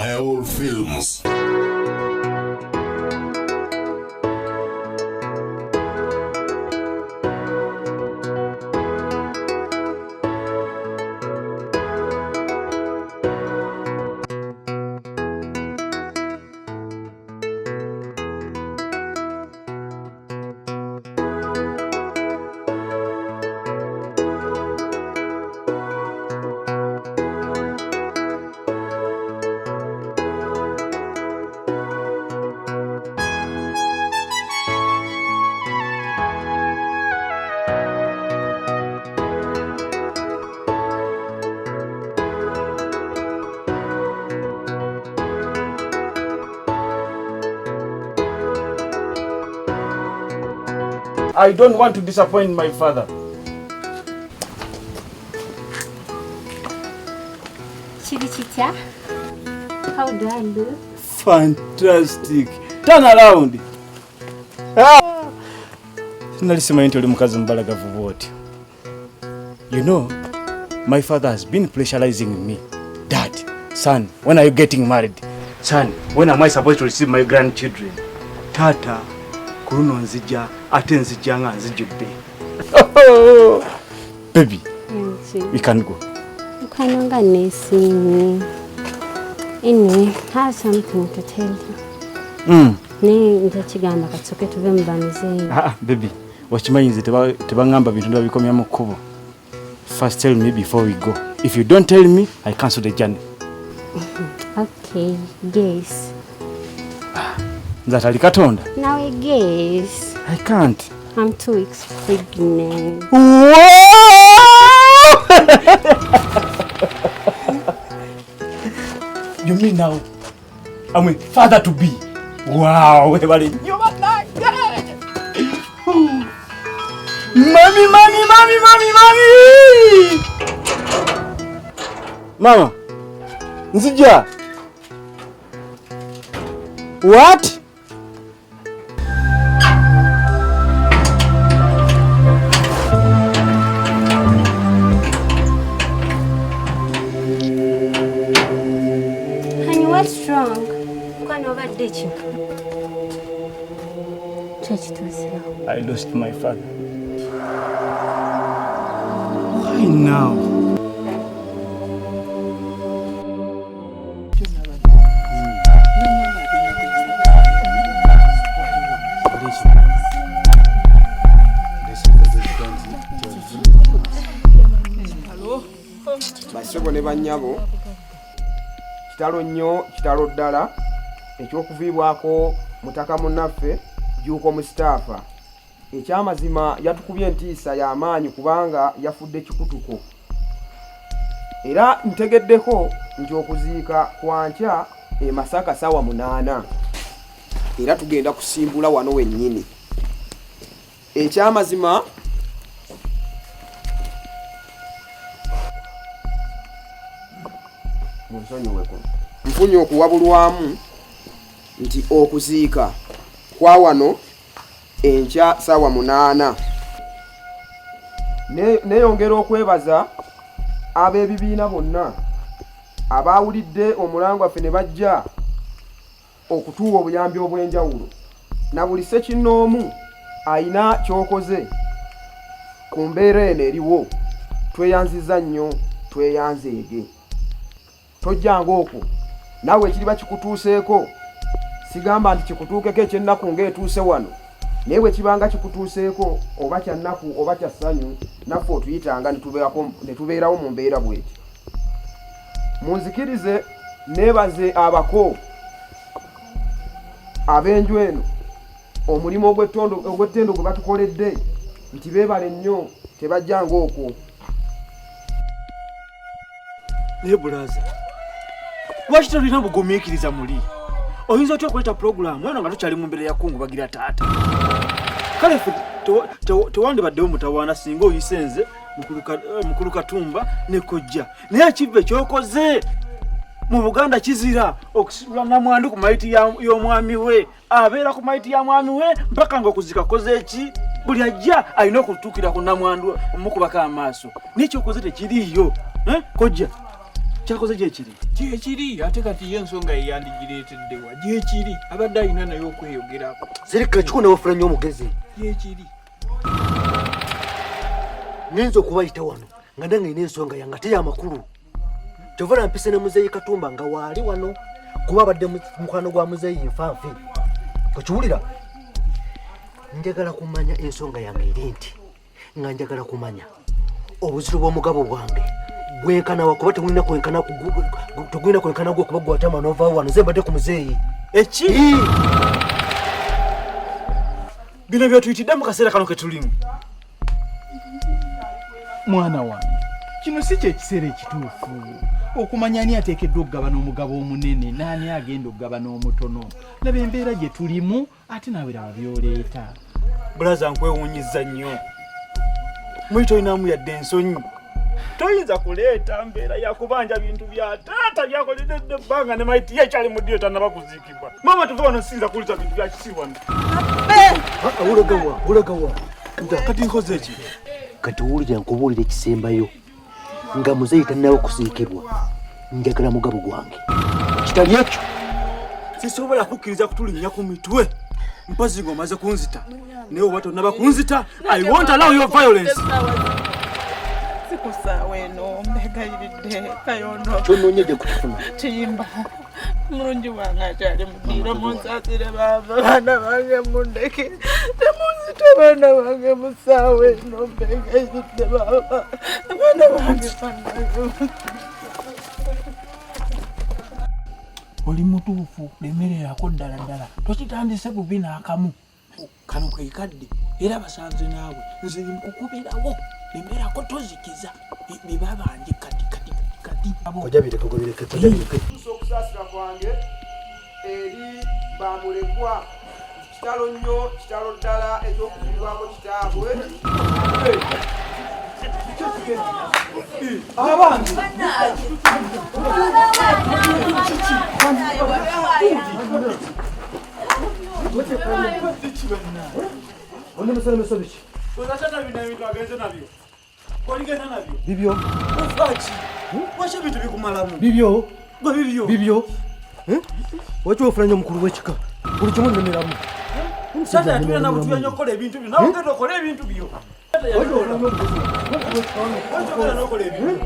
Wild Films. I don't want to disappoint my father. Chirichita, how do I look? Fantastic. Turn around. Nalisema into mukazi mbalagavu bwoti. You know, my father has been pressurizing me. Dad, son, when are you getting married? Son, when am I supposed to receive my grandchildren? Tata, kuruno nzija, ate nzija nga nzijudde. Baby, we can go. Ukananga nesini. Anyway, I have something to tell you. Ne ndachigamba katsoke tuve mbamize. Baby, wachimayinze tebangamba bintu ndabikomya mu kubo. First tell me before we go. If you don't tell me, I cancel the journey. Okay, guess. Nzatali katonda. Now I guess. I can't. I'm 2 weeks pregnant. Whoa! You mean now I'm a father to be? Wow! Mommy! Mama! Nzija! What? Honey, what's wrong? I lost my father. Why now? Basebo ne banyabo kitalo nnyo kitalo ddala ekyokuviibwako mutaka munnaffe juuko mu staffa ekyamazima yatukubye entiisa y'amaanyi kubanga yafudde kikutuko era ntegeddeko nti okuziika kwankya Masaka sawa 8 era tugenda kusimbula wano wennyini ekyamazima nfunye okuwabulwamu nti okuziika kwa wano enkya sawa 8 neyongera okwebaza ab'ebibiina bonna abaawulidde omulango waffe ne bajja okutuwa obuyambi obw'enjawulo na buli ssekinnoomu ayina ky'okoze ku mbeera eno eriwo. Tweyanziza nnyo, tweyanzeege. Tojjanga okwo nawe ekiriba kikutuuseeko sigamba nti kikutuukeko ekyennaku ng'etuuse wano naye bwe kibanga kikutuuseeko oba kya nnaku oba kya ssanyu naffe otuyitanga ne tubeerawo mu mbeera bw'eti. Munzikirize neebaze abako ab'enju eno omulimu ogw'ettendo gwe batukoledde nti beebale nnyo tebajjanga okwo. Naye bulaza, lwaki tolina bugumiikiriza muli? Oyinza otya okuleta pulogulaamu eno nga tukyali mu mbeera ya kungubagira taata? Kale ffe tewandibaddewo mutawaana singa oyisenze mukulu Katumba ne kojja. Naye ekivve ekyokoze mu Buganda kizira okusibula namwandu ku mayiti y'omwami we. Abeera ku mayiti ya mwami we mpaka ng'okuzika koze eki? Buli ajja alina okutuukira ku namwandu omukubako amaaso. N'ekyokoze tekiriiyo. Kojja Kyakoze gyekiri. Gyekiri ate kati y'ensonga yeyandigireeteddewa. Gyekiri abadde alina naye okweyogerako. Zirika kiko nawafula nnyo omugezi. Gyekiri. Ngenza okubayita wano nga nange nina ensonga yange ate y'amakulu. Kyova mpise ne Muzeeyi Katumba nga waali wano kuba abadde mukwano gwa Muzeeyi nfanfe. Okiwulira? Njagala kumanya ensonga yange eri nti nga njagala kumanya obuziro bw'omugabo bwange bwenkana wakuba tegulina kwenkana gwe kuba gwatama nova wano ze mbadde ku Muzeeyi. Eki? Bino byotuyitidde mu kaseera kano ke tulimu. Mwana wange, kino si kye kiseera ekituufu okumanya ani ateekeddwa okugabana omugabo omunene n'ani agenda okugabana omutono. Laba embeera gye tulimu ate nawe laba by'oleeta. Bulaza nkwewuunyizza nnyo. Muli toyinaamu yadde ensonyi. Toyinza kuleeta mbeera yakubanja bintu bya taata byakoledde ebbanga ne maiti ye kyali mu ddyo tannaba kuziikibwa. Mama tuva wano sinza kuliza bintu bya kisiwa. Ulagawa. Kati nkoze ki? Kati wulira nkubuulira ekisembayo nga Muzeeyi tannawo kusiikibwa. Njagala mugabo gwange. Kitali ekyo. Sisobola kukkiriza kutulinnya ku mitwe. Mpazi ng'omaze kunzita. Naye oba tonnaba kunzita, I won't allow your violence. Sikusaawa eno mbegayiridde kayondo. Kyonnoonyedde kukifuna. Kiyimba. Mulungi wange akyali mudiiro munsaasire baana bange mundeke. Temunzite baana bange musaawa eno mbegayiridde baba. Baana bange bange. Oli mutuufu lemererako ddala ddala. Tokitandise bubi n'akamu. Kano ke kadde era basanze naawe. Nze nkukubirawo. Lemerako tozikiza. Bibabanje kati. Kojabireke. Okusaasira kwange eri bamulekwa kitalo nnyo kitalo ddala ekyokufibwako kitaabwe. Abange Onde musana biki? Tozatata bino ebintu agenze nabyo. Koligenda nabyo. Bibyo. Mufaaki. Washa ebintu bikumalamu. Bibyo. Gwe bibyo. Bibyo. Waki ofuna nnyo mukulu w'ekika? Buli kimu nnemeramu. Sasa yatulira na butu yanyo okola ebintu byo. Nawe ogenda okola ebintu byo. Ogenda n'okola ebintu.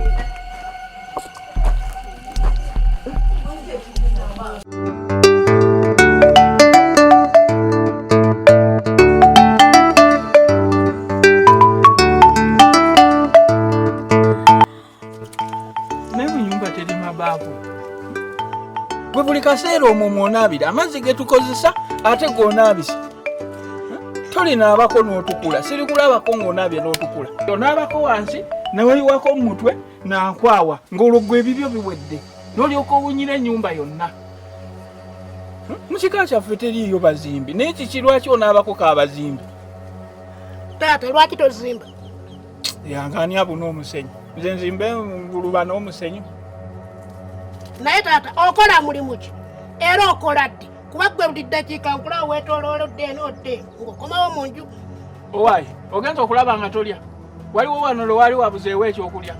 Gwe buli kaseera omwo mw'onaabira amazzi ge tukozesa ate g'onaabisa. Tolinaabako n'otukula, sirikulabako ng'onaabye n'otukula. Onaabako wansi neweyiwako mu mutwe nankwawa ng'olwo ebibyo biwedde n'olyoka owunyira ennyumba yonna. Mu kika kyaffe teriiyo bazimbi naye kiki lwaki onaabako k'abazimbi? Taata lwaki tozimba? Yangaani abuna omusenyu. Nze nzimbe nguluba n'omusenyu. Naye taata okola mulimu ki era okola ddi kuba gwe buli ddakiika nkula weetooloolodde enoodde ng'okomawo mu nju. Owaayi ogenza okulaba nga tolya. Waliwo wano lwe wali wabuzeewo ekyokulya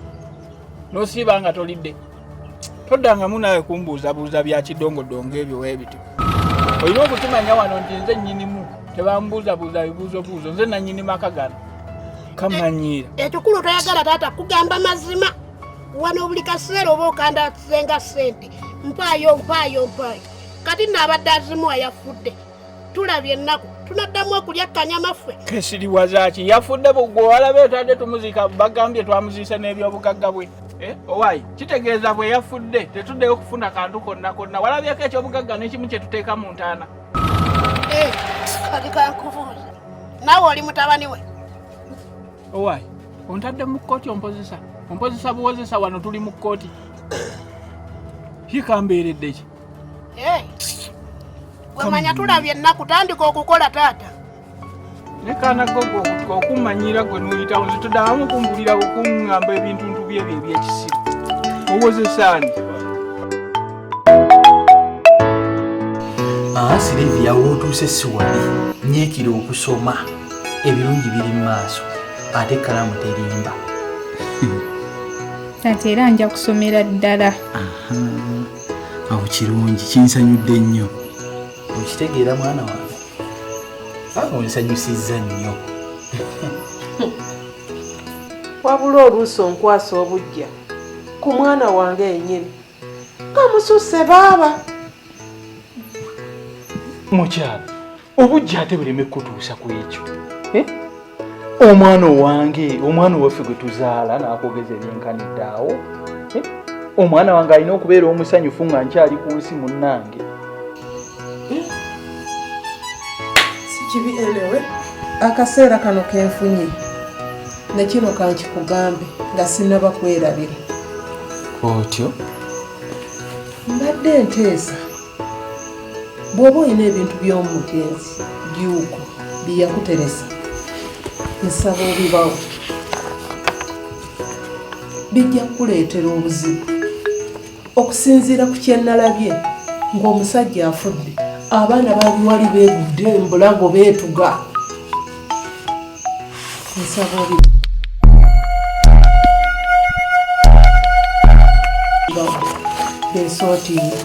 n'osiiba nga tolidde. Toddangamu naawe kumbuuzabuuza bya kidongodongo ebyo weebityo. Olina okukimanya wano nti nze nnyinimu tebambuuzabuuza bibuuzobuuzo nze nannyini maka gano. Kamanyiira. Ekikulu toyagala taata kugamba mazima. Wano buli kaseera oba okandasenga ssente mpaayo. Kati naabadde azimuwa yafudde. Tulabye ennaku tunaddamu okulya kanyamaffe. Kesiriwazaaki yafudde gwe walabe etadde tumuziika bagambye twamuziise n'ebyobugagga bwe. Owaayi kitegeeza bwe yafudde tetuddeyo kufuna kantu konna walabyeko ekyobugagga n'ekimu kye tuteeka mu ntaana. Kati kankubuuza naawe oli mutabani we? Owaayi ontadde mu kkooti ompozesa buwozesa wano tuli mu kkooti. Kikambeeredde ki? Wemanya tulabye ennaku tandika okukola taata. Nekaana gogo okumanyira gwe n'oyitawo nze toddamu kumbulira okuŋŋamba ebintuntu byebyo ebyekisiru. Owozesaani. Silivia wootuuse si wali nyeekira okusoma ebirungi biri mu maaso ate kalamu terimba. taata era nja kusomera ddala. Awo kirungi, kinsanyudde nnyo. Okitegeera mwana wange? Onsanyusizza nnyo. Wabula oluusi onkwasa obujja ku mwana wange yennyini nga mususse baaba. Mukyala, obujja ate buleme kutuusa ku ekyo. Omwana owange, omwana owaffe gwe tuzaala n'akogeza ebyenkanidde awo. Omwana wange alina okubeera omusanyufu nga nkyali ku nsi munnange. Si kibi enewe akaseera kano kenfunye ne kino kankikugambe nga sinnaba kwerabira. Otyo? Mbadde nteesa bw'oba olina ebintu by'omugenzi byuko bye yakuteresa nsaba obibawo. Bijja kukuleetera obuzibu okusinziira ku kye nalabye ng'omusajja afudde, abaana bali wali beegudde embulago beetuga. Nsaba obibawo. Ensootiire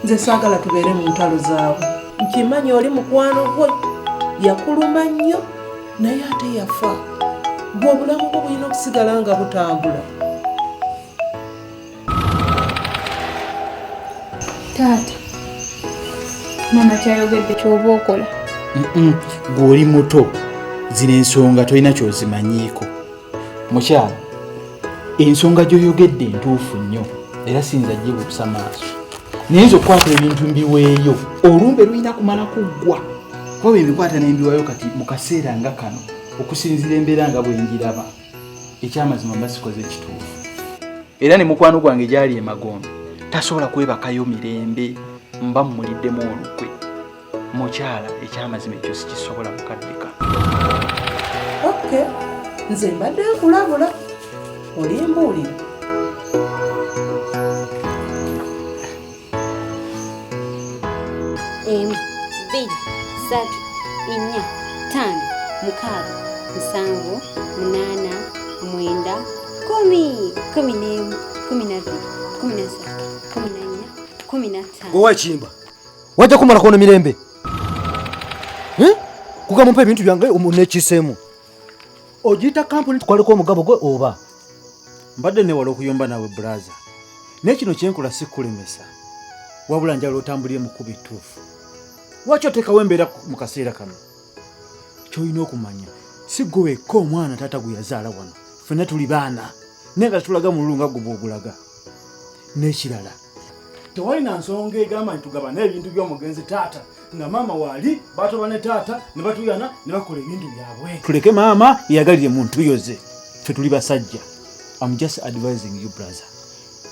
nze saagala tubeere mu ntalo zaabwe. Nkimanyi oli mukwano gwe yakuluma nnyo naye ate yafa. Gwe obulamu bwo bulina okusigala nga butambula. Taata, mama kyayogedde ky'oba okola. Gwe oli muto, zino ensonga tolina kyozimanyiiko. Mukyala, ensonga gy'oyogedde ntuufu nnyo era sinza gyebuusa maaso. Naye nze okukwata ebintu mbiweeyo olumbe lulina kumala kuggwa. Kuba ebikwata n'embiwayo kati mu kaseera nga kano okusinziira embeera nga bwenjiraba. Ekyamazima mba sikoze kituufu. Era ne mukwano gwange gyali emagombe tasobola kwebakayo mirembe, mba mmuliddemu olukwe. Mukyala, ekyamazima ekyo sikisobola mukadde kano. Okay, nze mbadde nkulabula olimbuulira. Emu, bbiri, ssatu, nnya, ttaano, mukaaga, musanvu, munaana, mwenda, kkumi, kkumi n'emu, kkumi na bbiri, kkumi na ssatu, kkumi na nnya, kkumi na ttaano. Gwe Wakimba, wajja kumala kono mirembe? Kugamba mpa ebintu byange nekiseemu. Ogiyita kampuni tukwaleko omugabo gwe oba? Mbadde newala okuyomba nawe brother. Naye kino kyenkola si kulemesa. Wabula njagala otambulire mu kkubo ettuufu. Lwaki oteekawo embeera mu kaseera kano? Ky'olina okumanya si gwe wekka omwana taata gwe yazaala wano. Ffenna tuli baana naye nga tutulaga mu lulunga gwe bw'ogulaga. N'ekirala tewalina nsonga egamba nti tugabana ebintu by'omugenzi taata nga maama waali batoba ne taata ne batuyana ne bakola ebintu byabwe. Tuleke maama yagalire mu ntuyo ze. Ffe tuli basajja. I'm just advising you brother.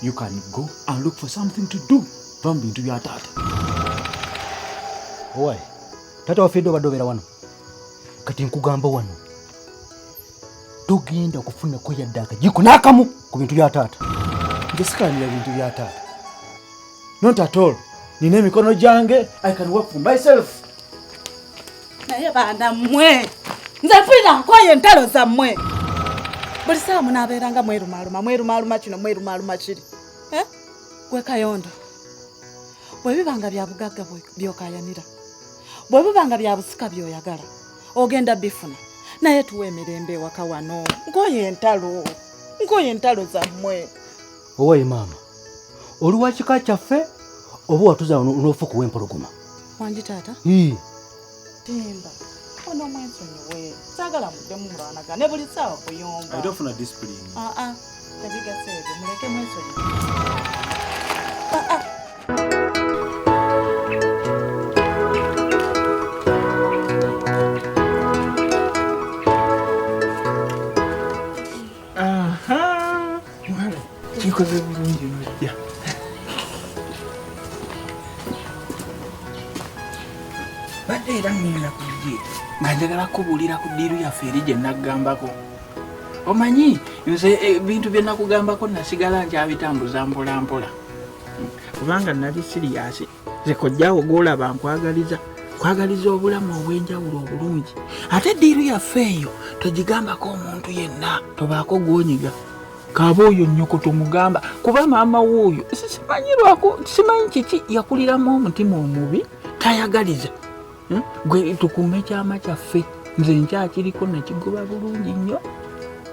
You can go and look for something to do. Vam bintu bya taata. Owaye, taata wafedde obadde obeera wano. Kati nkugamba wano. Togenda okufunako yadde akajiiko n'akamu ku bintu bya taata. Nze sikanira bintu bya taata. Not at all. Nina emikono gyange. I can work for myself. Naye baana mmwe nze mpulira nkoye entalo zammwe. Buli ssaawa munaabeeranga mwerumaaluma kino mwerumaaluma kiri. Gwe Kayondo, bwe bibanga bya bugagga by'okayanira, bwe bibanga bya busika by'oyagala ogenda bifuna, naye tuwa emirembe ewaka wano. Nkoye entalo zammwe. Owaye maama, oli wa kika kyaffe oba watuza n'ofuuka w'empologoma? Wangi taata? Timba, ono mwensonyiwe. Saagala muddemu mulwanagane buli ssaawa kuyomba. Tofuna discipline. Tebigaseebyo, muleke mwensonyiwe. Kikoze bulungi nojja. Badde era ngenda kujje nga njagala kubuulira ku ddiiru yaffe eri gye naggambako. Omanyi nze ebintu bye nakugambako nasigala nkyabitambuza mpola mpola. Kubanga nali siriyasi ze kojjaawo gw'olaba nkwagaliza obulamu obw'enjawulo obulungi. Ate eddiiru yaffe eyo togigambako omuntu yenna, tobaako gw'onyiga. kaabooyo nnyoko tomugamba kuba maama w'oyo simanyi kiki yakuliramu omutima omubi tayagaliza. Gwe tukume ekyama kyaffe, nze nkyakiriko nakigoba bulungi nnyo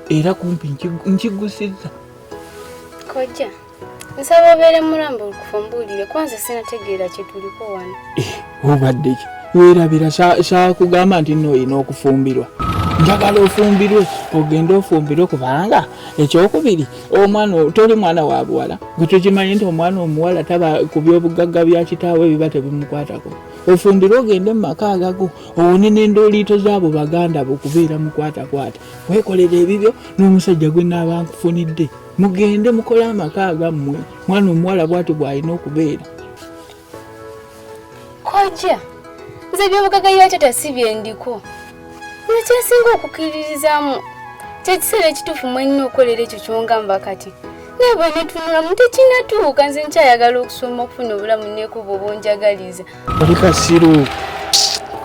era kumpi nkigusizza. Kojja nsaba obeere mulambo okufumbuulire kwanza sinategeera kye tuliko wano. Obadde ki weerabira saakugamba nti nno olina okufumbirwa, njagala ofumbirwe ogende ofumbirwe kubanga ekyokubiri omwana toli mwana wa buwala gwe tukimanyi nti omwana omuwala taba ku byobugagga bya kitaawe biba tebimukwatako. Ofumbirwe ogende mu maka agago owone n'endooliito zaabo baganda bo kubeera mukwatakwata weekolera ebibyo n'omusajja gwe naaba nkufunidde mugende mukole amaka agammwe mwana omuwala bw'ati bw'alina okubeera. Kojja nze ebyobugagga yakyo tasibye ndiko nekyesinga okukkiririzaamu kyekiseera ekituufu mwenina okukolera ekyo kyongamba kati naye bwe netunulamu tekinatuuka nze nkyayagala okusoma okufuna obulamu neekuba obunjagaliza. Oli kasiru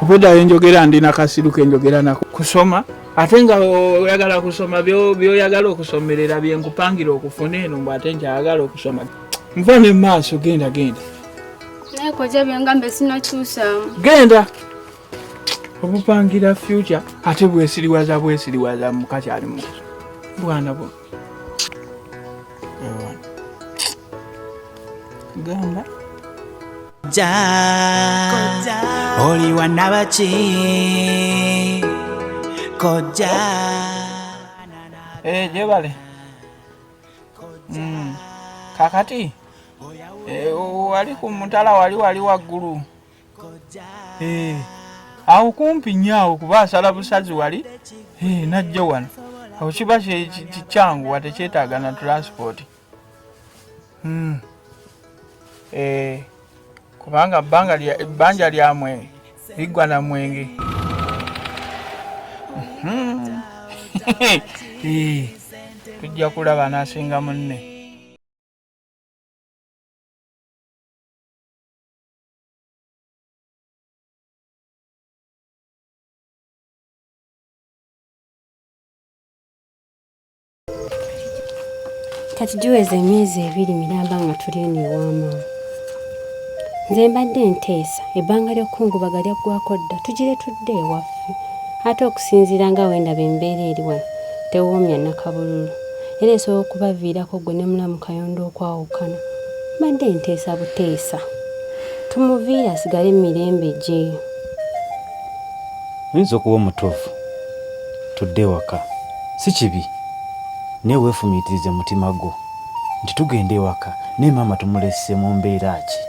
obuddayo njogera ndina kasiru kenjogera nako kusoma ate nga oyagala kusoma byoyagala okusomerera byenkupangira okufuna eno mbw ate nkyayagala okusoma nva ne maaso genda naye Kojja byengambe sinakyusaamu genda obupangira future ate bwesiriwaza mukakyali mu bwana bo gamba Kojja oli wanabaki Kojja jebale kakati wali ku mutala wali waggulu awo kumpi nnyo kuba asala busazi wali najja wano awo kiba kikyangu wate kyetaaga na transport kubanga ebbanja lyamwe liggwa na mwenge. Tujja kulaba n'asinga munne. Kati giweza emyezi 2 miramba nga tuli eno ewaama. Nze mbadde nteesa ebbanga ly'okungubaga lyaggwako dda tugire tudde ewaffe ate okusinziira nga wendaba embeera eri wano tewoomya nakabululu era esobola okubaviirako gwe ne mulamu Kayondo okwawukana. Mbadde nteesa buteesa tumuviire asigale mirembe gye. Oyinza okuba omutuufu tudde ewaka si kibi naye weefumiitirize mutima gwo nti tugende ewaka naye maama tumulese mu mbeera ki.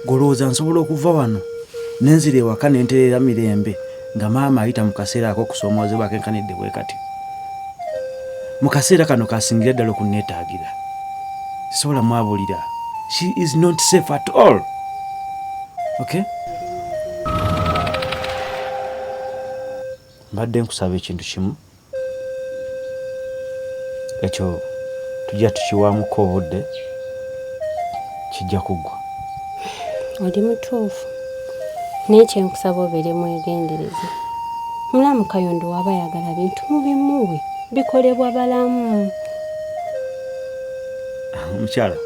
Golowooza nsobola okuva wano nenzira ewaka nentereera mirembe nga maama ayita mu kaseera ako okusoomoozebwa akenkanidde bwe kati. Mu kaseera kano kasingira ddala okunneetaagira sisobola mwabulira. She is not safe at all. Okay? Mbadde nkusaba ekintu kimu ekyo tujja tukiwaamuko obudde kijja kuggwa. Oli mutuufu naye kyenkusaba obeere mwegendereze. Mulamu Kayondo waba ayagala bintu mubimuwe bikolebwa balamu. Mukyala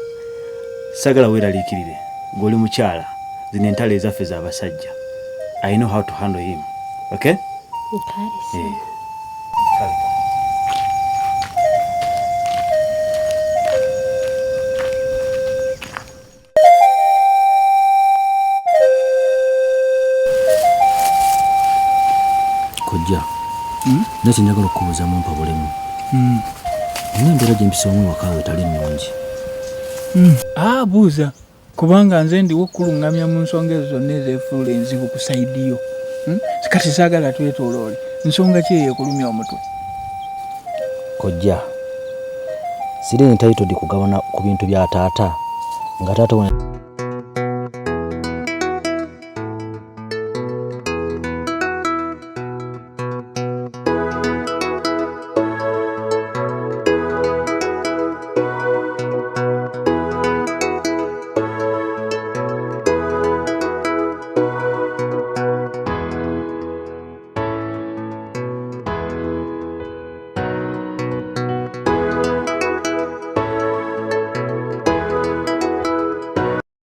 sagala weeraliikirire ng'oli mukyala zino entalo ezaffe z'abasajja. I know how to handle him. Okay? Nkalisi. Kojja nakyo njagala okubuuzamu mpa bulemu. Embeera gye mpisamu wakawe etali nnungi. Buuza kubanga nze ndiwo okkulungamya mu nsonga ezo zonna ezeefuula enzibu ku saidiyo. Kati saagala twetooloole nsonga ki eyeekulumya omutwe. Kojja siri entitled kugabana ku bintu bya taata nga taata